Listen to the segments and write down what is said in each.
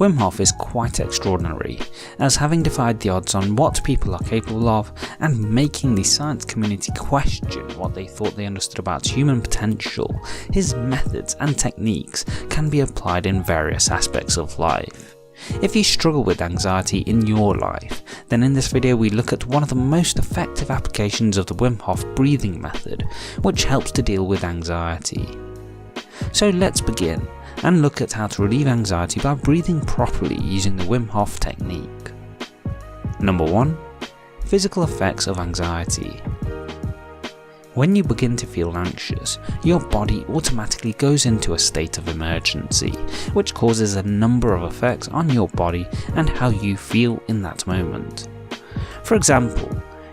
Wim Hof is quite extraordinary, as having defied the odds on what people are capable of and making the science community question what they thought they understood about human potential, his methods and techniques can be applied in various aspects of life. If you struggle with anxiety in your life, then in this video we look at one of the most effective applications of the Wim Hof breathing method, which helps to deal with anxiety. So let's begin and look at how to relieve anxiety by breathing properly using the Wim Hof technique. Number 1. Physical effects of anxiety. When you begin to feel anxious, your body automatically goes into a state of emergency, which causes a number of effects on your body and how you feel in that moment. For example,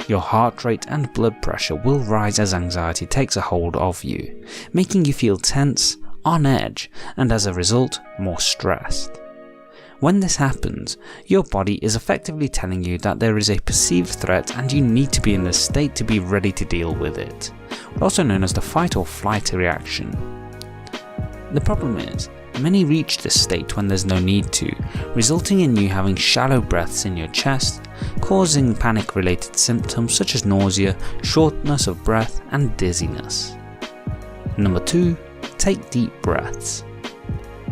your heart rate and blood pressure will rise as anxiety takes a hold of you, making you feel tense, on edge, and as a result, more stressed. When this happens, your body is effectively telling you that there is a perceived threat and you need to be in this state to be ready to deal with it, also known as the fight or flight reaction. The problem is, many reach this state when there's no need to, resulting in you having shallow breaths in your chest, causing panic-related symptoms such as nausea, shortness of breath, and dizziness. Number 2. Take deep breaths.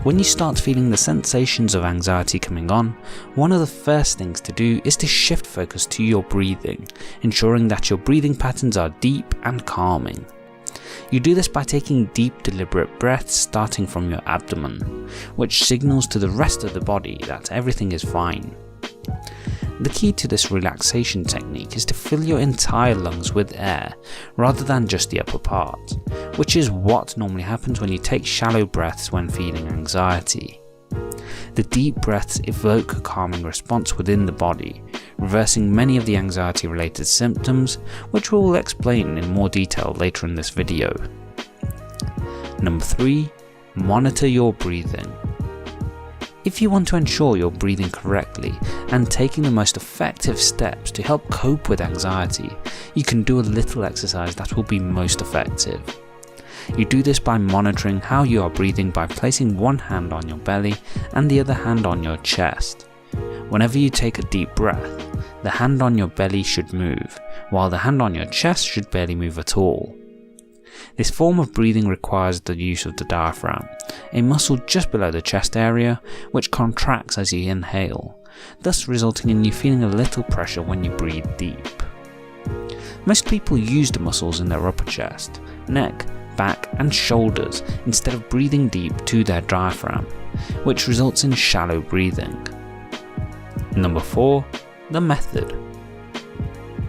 When you start feeling the sensations of anxiety coming on, one of the first things to do is to shift focus to your breathing, ensuring that your breathing patterns are deep and calming. You do this by taking deep, deliberate breaths starting from your abdomen, which signals to the rest of the body that everything is fine. The key to this relaxation technique is to fill your entire lungs with air, rather than just the upper part, which is what normally happens when you take shallow breaths when feeling anxiety. The deep breaths evoke a calming response within the body, reversing many of the anxiety-related symptoms, which we will explain in more detail later in this video. Number 3. Monitor your breathing. If you want to ensure you're breathing correctly and taking the most effective steps to help cope with anxiety, you can do a little exercise that will be most effective. You do this by monitoring how you are breathing by placing one hand on your belly and the other hand on your chest. Whenever you take a deep breath, the hand on your belly should move, while the hand on your chest should barely move at all. This form of breathing requires the use of the diaphragm, a muscle just below the chest area, which contracts as you inhale, thus resulting in you feeling a little pressure when you breathe deep. Most people use the muscles in their upper chest, neck, back, and shoulders instead of breathing deep to their diaphragm, which results in shallow breathing. Number 4. The method.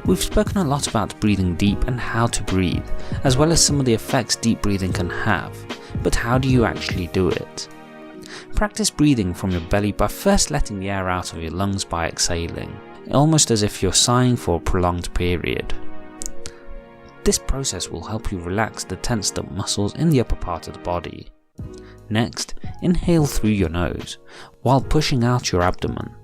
We've spoken a lot about breathing deep and how to breathe, as well as some of the effects deep breathing can have, but how do you actually do it? Practice breathing from your belly by first letting the air out of your lungs by exhaling, almost as if you're sighing for a prolonged period. This process will help you relax the tensed up muscles in the upper part of the body. Next, inhale through your nose, while pushing out your abdomen.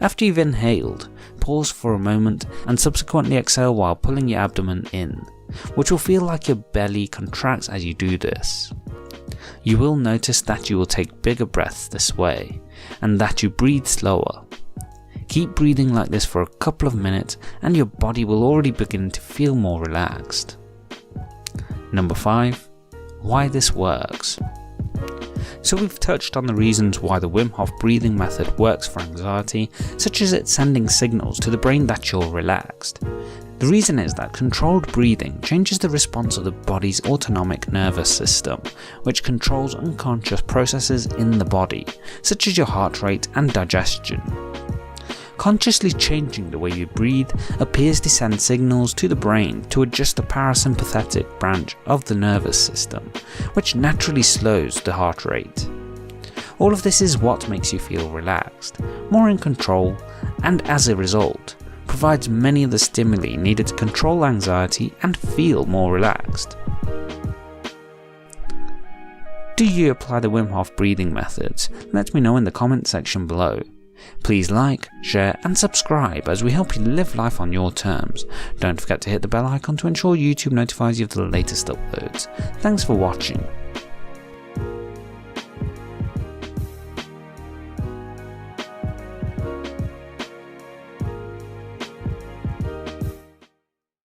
After you've inhaled, pause for a moment and subsequently exhale while pulling your abdomen in, which will feel like your belly contracts as you do this. You will notice that you will take bigger breaths this way, and that you breathe slower. Keep breathing like this for a couple of minutes and your body will already begin to feel more relaxed. Number 5. Why this works. So we've touched on the reasons why the Wim Hof breathing method works for anxiety, such as it sending signals to the brain that you're relaxed. The reason is that controlled breathing changes the response of the body's autonomic nervous system, which controls unconscious processes in the body, such as your heart rate and digestion. Consciously changing the way you breathe appears to send signals to the brain to adjust the parasympathetic branch of the nervous system, which naturally slows the heart rate. All of this is what makes you feel relaxed, more in control, and as a result, provides many of the stimuli needed to control anxiety and feel more relaxed. Do you apply the Wim Hof breathing methods? Let me know in the comment section below. Please like, share and subscribe as we help you live life on your terms. Don't forget to hit the bell icon to ensure YouTube notifies you of the latest uploads. Thanks for watching.